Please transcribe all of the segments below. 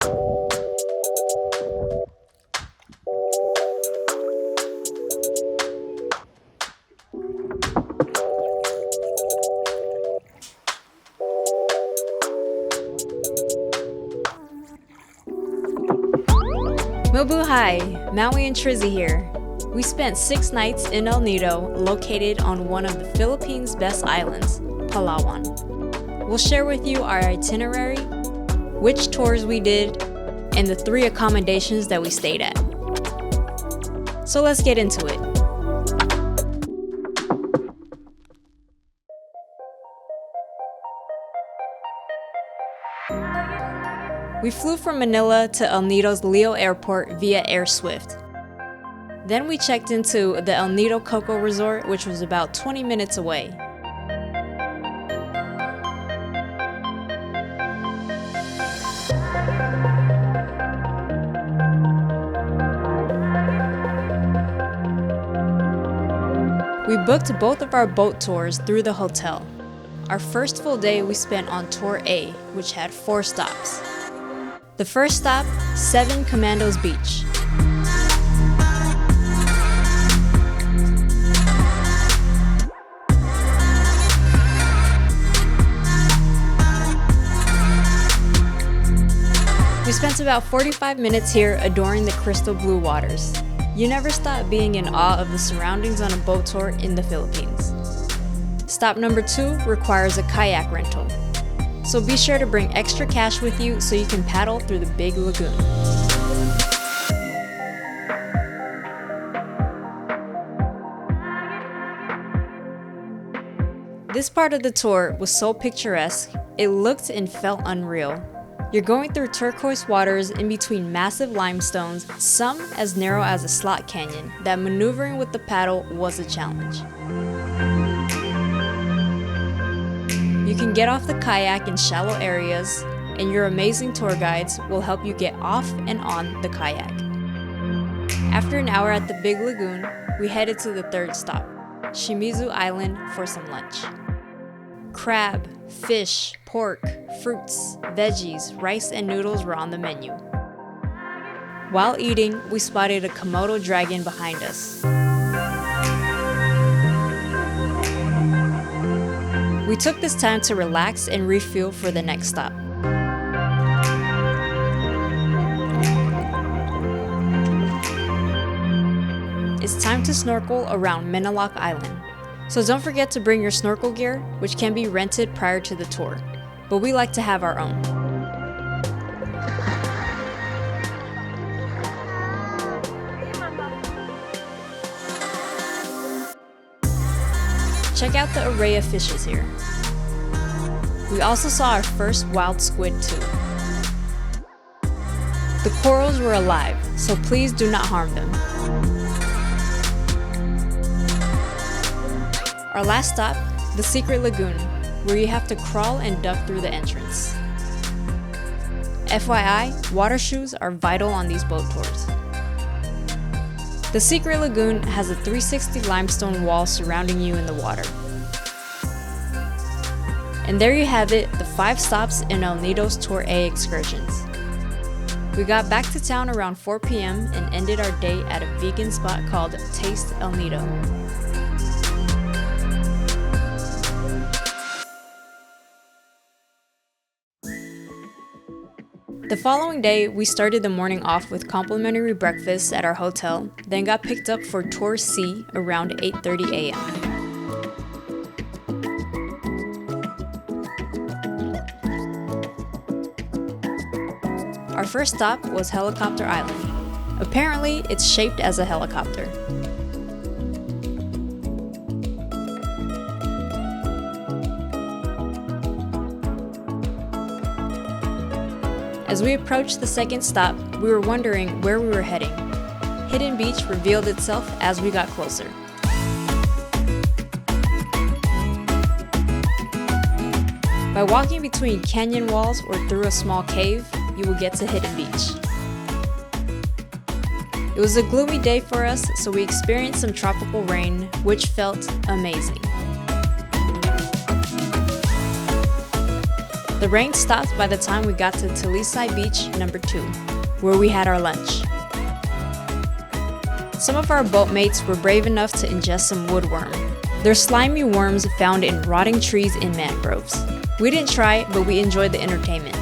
Mabuhay! Maui and Trizzy here. We spent 6 nights in El Nido, located on one of the Philippines' best islands, Palawan. We'll share with you our itinerary, which tours we did, and the 3 accommodations that we stayed at. So let's get into it. We flew from Manila to El Nido's Lio Airport via Air Swift. Then we checked into the El Nido Coco Resort, which was about 20 minutes away. We booked both of our boat tours through the hotel. Our first full day we spent on Tour A, which had 4 stops. The first stop, 7 Commandos Beach. We spent about 45 minutes here adoring the crystal blue waters. You never stop being in awe of the surroundings on a boat tour in the Philippines. Stop number 2 requires a kayak rental. So be sure to bring extra cash with you so you can paddle through the big lagoon. This part of the tour was so picturesque, it looked and felt unreal. You're going through turquoise waters in between massive limestones, some as narrow as a slot canyon, that maneuvering with the paddle was a challenge. You can get off the kayak in shallow areas, and your amazing tour guides will help you get off and on the kayak. After an hour at the big lagoon, we headed to the 3rd stop, Shimizu Island, for some lunch. Crab, fish, pork, fruits, veggies, rice, and noodles were on the menu. While eating, we spotted a Komodo dragon behind us. We took this time to relax and refuel for the next stop. It's time to snorkel around Miniloc Island. So don't forget to bring your snorkel gear, which can be rented prior to the tour, but we like to have our own. Check out the array of fishes here. We also saw our first wild squid too. The corals were alive, so please do not harm them. Our last stop, the secret lagoon, where you have to crawl and duck through the entrance. FYI, water shoes are vital on these boat tours. The secret lagoon has a 360 limestone wall surrounding you in the water. And there you have it, the 5 stops in El Nido's Tour A excursions. We got back to town around 4 p.m. and ended our day at a vegan spot called Taste El Nido. The following day, we started the morning off with complimentary breakfast at our hotel, then got picked up for Tour C around 8:30 a.m. Our first stop was Helicopter Island. Apparently, it's shaped as a helicopter. As we approached the second stop, we were wondering where we were heading. Hidden Beach revealed itself as we got closer. By walking between canyon walls or through a small cave, you will get to Hidden Beach. It was a gloomy day for us, so we experienced some tropical rain, which felt amazing. The rain stopped by the time we got to Talisay Beach No. 2, where we had our lunch. Some of our boatmates were brave enough to ingest some woodworm. They're slimy worms found in rotting trees in mangroves. We didn't try, but we enjoyed the entertainment.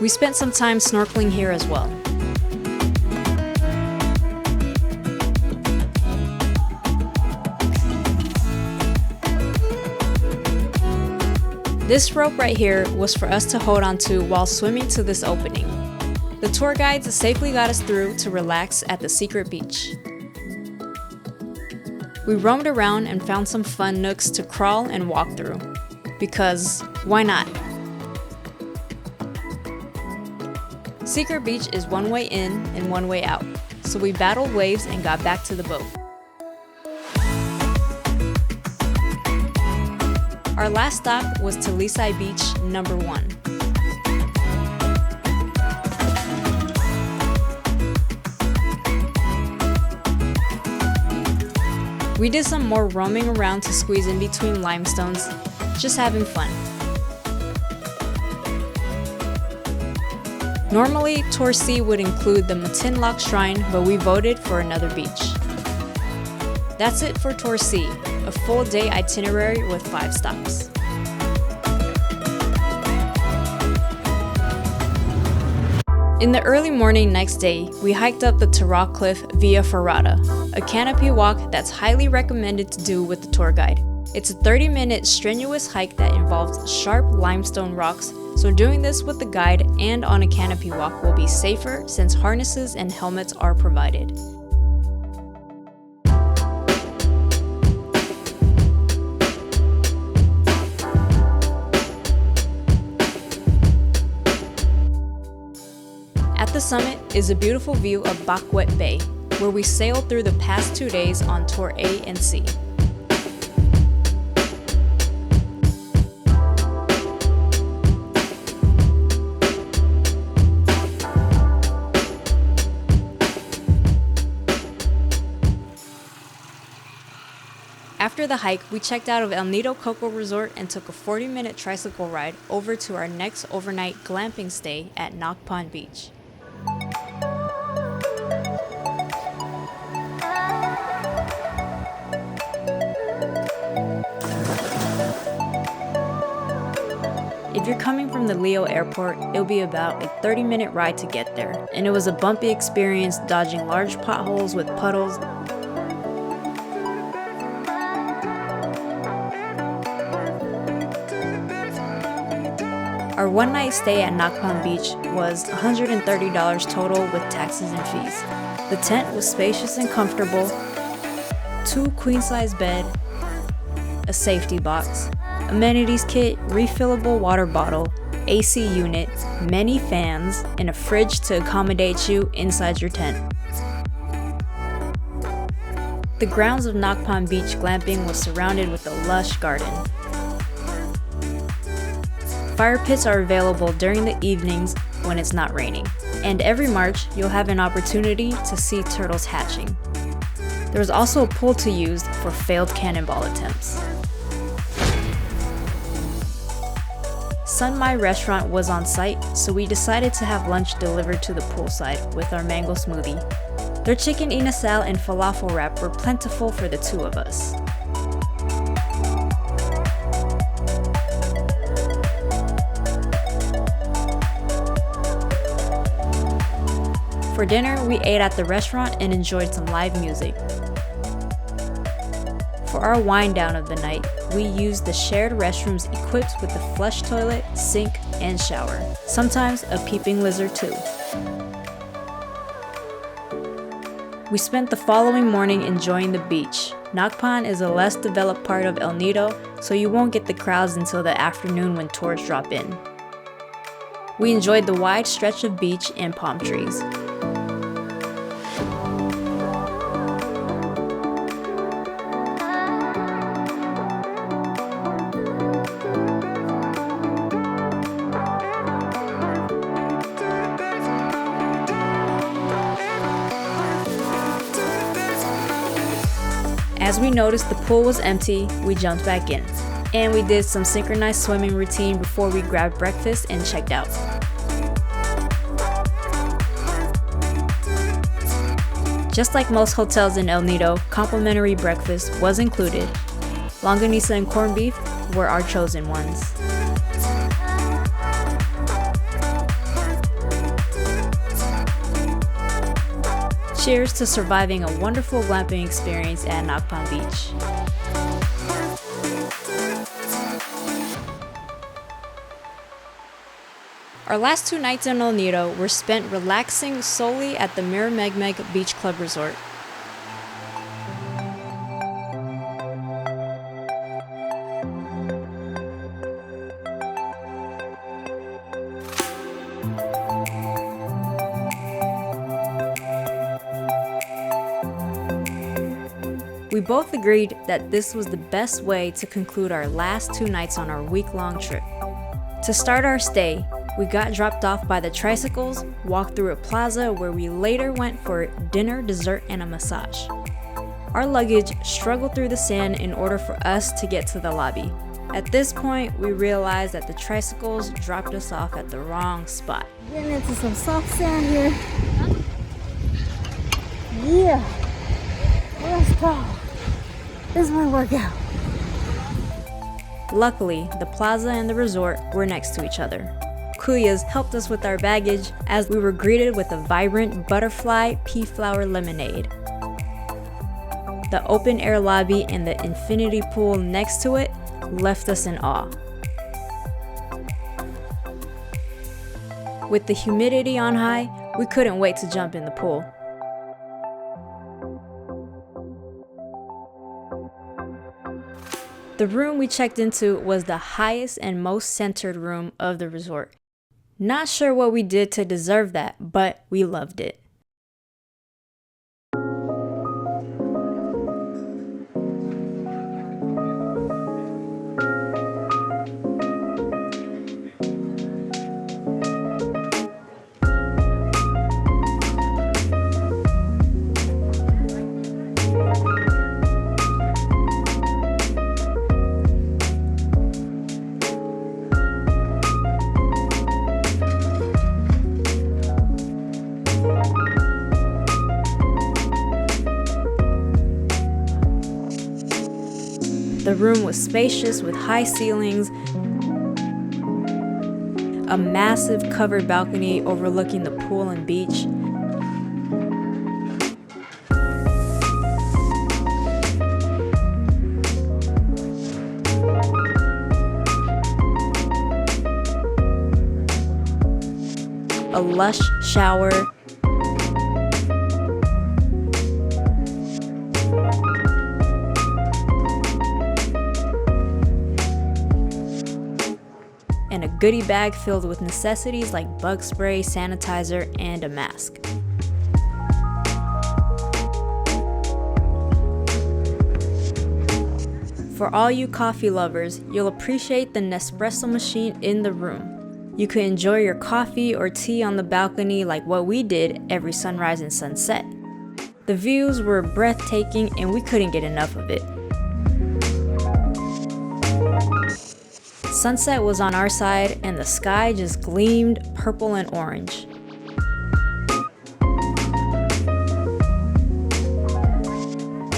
We spent some time snorkeling here as well. This rope right here was for us to hold onto while swimming to this opening. The tour guides safely got us through to relax at the secret beach. We roamed around and found some fun nooks to crawl and walk through. Because why not? Secret Beach is one way in and one way out, so we battled waves and got back to the boat. Our last stop was Talisay Beach No. 1. We did some more roaming around to squeeze in between limestones, just having fun. Normally, Tour C would include the Matinloc shrine, but we voted for another beach. That's it for Tour C, a full day itinerary with 5 stops. In the early morning next day, we hiked up the Taraw cliff via ferrata, a canopy walk that's highly recommended to do with the tour guide. It's a 30-minute strenuous hike that involves sharp limestone rocks, so doing this with the guide and on a canopy walk will be safer since harnesses and helmets are provided. At the summit is a beautiful view of Bakwet Bay, where we sailed through the past 2 days on Tour A and C. After the hike, we checked out of El Nido Coco Resort and took a 40-minute tricycle ride over to our next overnight glamping stay at Nacpan Beach. If you're coming from the Lio Airport, it'll be about a 30-minute ride to get there, and it was a bumpy experience dodging large potholes with puddles. Our one-night stay at Nacpan Beach was $130 total with taxes and fees. The tent was spacious and comfortable, 2 queen-size bed, a safety box, amenities kit, refillable water bottle, AC unit, many fans, and a fridge to accommodate you inside your tent. The grounds of Nacpan Beach Glamping was surrounded with a lush garden. Fire pits are available during the evenings when it's not raining, and every March you'll have an opportunity to see turtles hatching. There's also a pool to use for failed cannonball attempts. Sunmai restaurant was on site, so we decided to have lunch delivered to the poolside with our mango smoothie. Their chicken inasal and falafel wrap were plentiful for the 2 of us. For dinner, we ate at the restaurant and enjoyed some live music. For our wind down of the night, we used the shared restrooms equipped with a flush toilet, sink, and shower. Sometimes a peeping lizard too. We spent the following morning enjoying the beach. Nacpan is a less developed part of El Nido, so you won't get the crowds until the afternoon when tourists drop in. We enjoyed the wide stretch of beach and palm trees. As we noticed the pool was empty, we jumped back in. And we did some synchronized swimming routine before we grabbed breakfast and checked out. Just like most hotels in El Nido, complimentary breakfast was included. Longanisa and corned beef were our chosen ones. Cheers to surviving a wonderful glamping experience at Nacpan Beach. Our last 2 nights in El Nido were spent relaxing solely at the Maremegmeg Beach Club Resort. We both agreed that this was the best way to conclude our last 2 nights on our week-long trip. To start our stay, we got dropped off by the tricycles, walked through a plaza where we later went for dinner, dessert, and a massage. Our luggage struggled through the sand in order for us to get to the lobby. At this point, we realized that the tricycles dropped us off at the wrong spot. Getting into some soft sand here. Yeah, let's go. This is my workout. Luckily, the plaza and the resort were next to each other. Kuyas helped us with our baggage as we were greeted with a vibrant butterfly pea flower lemonade. The open air lobby and the infinity pool next to it left us in awe. With the humidity on high, we couldn't wait to jump in the pool. The room we checked into was the highest and most centered room of the resort. Not sure what we did to deserve that, but we loved it. The room was spacious with high ceilings, a massive covered balcony overlooking the pool and beach, a lush shower, and a goodie bag filled with necessities like bug spray, sanitizer, and a mask. For all you coffee lovers, you'll appreciate the Nespresso machine in the room. You could enjoy your coffee or tea on the balcony like what we did every sunrise and sunset. The views were breathtaking and we couldn't get enough of it. Sunset was on our side and the sky just gleamed purple and orange.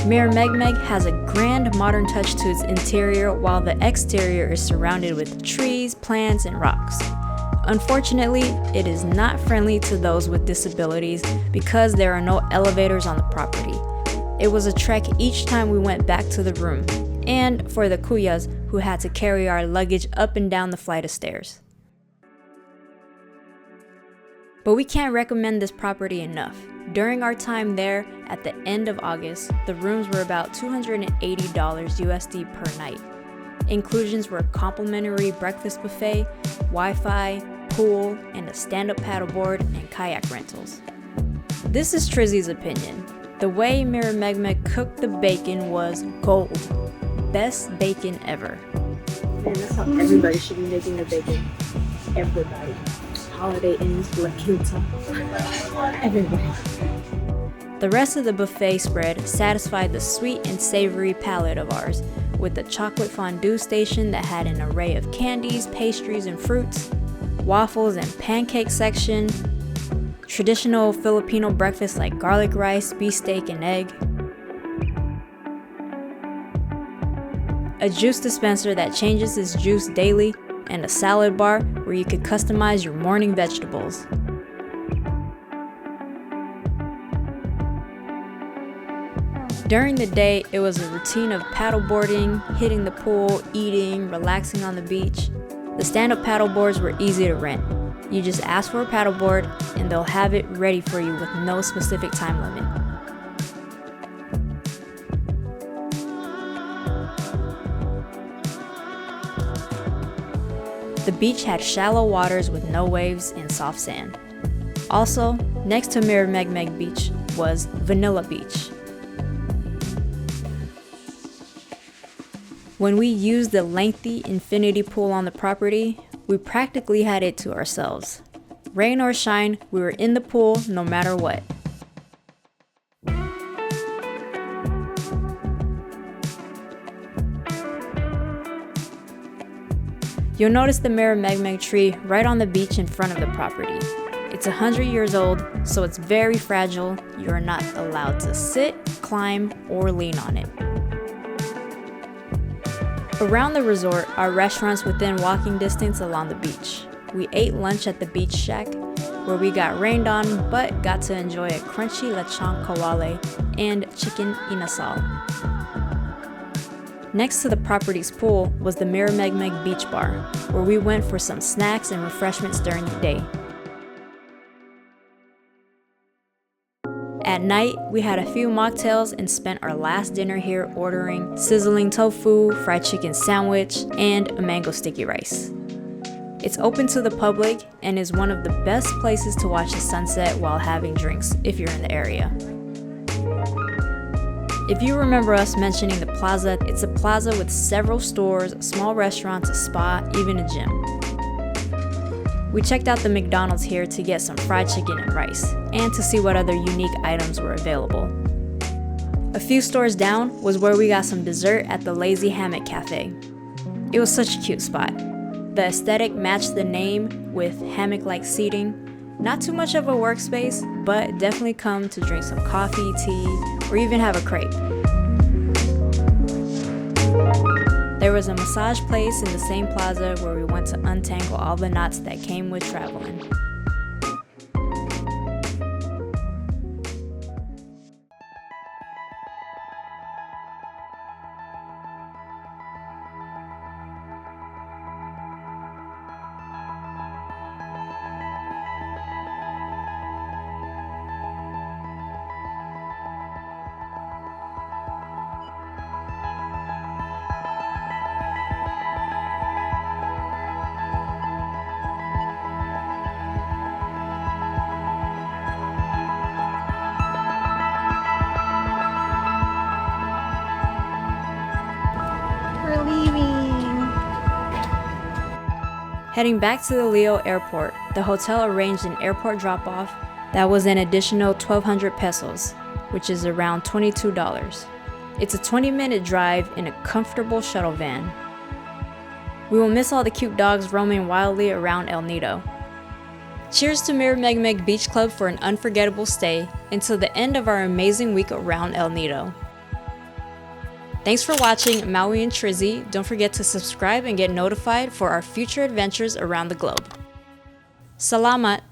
Maremegmeg has a grand modern touch to its interior while the exterior is surrounded with trees, plants, and rocks. Unfortunately, it is not friendly to those with disabilities because there are no elevators on the property. It was a trek each time we went back to the room, and for the kuyas who had to carry our luggage up and down the flight of stairs. But we can't recommend this property enough. During our time there, at the end of August, the rooms were about $280 USD per night. Inclusions were complimentary breakfast buffet, Wi-Fi, pool, and a stand-up paddleboard and kayak rentals. This is Trizzy's opinion. The way Maremegmeg cooked the bacon was gold. Best bacon ever. And that's how everybody should be making their bacon. Everybody. Holiday Inns, Lagoon, everybody. The rest of the buffet spread satisfied the sweet and savory palate of ours, with a chocolate fondue station that had an array of candies, pastries, and fruits, waffles and pancake section, traditional Filipino breakfast like garlic rice, beefsteak, and egg, a juice dispenser that changes its juice daily, and a salad bar where you could customize your morning vegetables. During the day, it was a routine of paddleboarding, hitting the pool, eating, relaxing on the beach. The stand-up paddleboards were easy to rent. You just ask for a paddleboard and they'll have it ready for you with no specific time limit. The beach had shallow waters with no waves and soft sand. Also, next to Maremegmeg Beach was Vanilla Beach. When we used the lengthy infinity pool on the property, we practically had it to ourselves. Rain or shine, we were in the pool no matter what. You'll notice the Maremegmeg tree right on the beach in front of the property. It's 100 years old, so it's very fragile. You are not allowed to sit, climb, or lean on it. Around the resort are restaurants within walking distance along the beach. We ate lunch at the Beach Shack, where we got rained on but got to enjoy a crunchy lechon kawale and chicken inasal. Next to the property's pool was the Maremegmeg Beach Bar, where we went for some snacks and refreshments during the day. At night, we had a few mocktails and spent our last dinner here ordering sizzling tofu, fried chicken sandwich, and a mango sticky rice. It's open to the public and is one of the best places to watch the sunset while having drinks if you're in the area. If you remember us mentioning the plaza, it's a plaza with several stores, small restaurants, a spa, even a gym. We checked out the McDonald's here to get some fried chicken and rice, and to see what other unique items were available. A few stores down was where we got some dessert at the Lazy Hammock Cafe. It was such a cute spot. The aesthetic matched the name with hammock-like seating. Not too much of a workspace, but definitely come to drink some coffee, tea, or even have a crepe. There was a massage place in the same plaza where we went to untangle all the knots that came with traveling. Heading back to the Lio Airport, the hotel arranged an airport drop-off that was an additional 1,200 pesos, which is around $22. It's a 20-minute drive in a comfortable shuttle van. We will miss all the cute dogs roaming wildly around El Nido. Cheers to Maremegmeg Beach Club for an unforgettable stay until the end of our amazing week around El Nido. Thanks for watching Maui and Trizzy. Don't forget to subscribe and get notified for our future adventures around the globe. Salamat!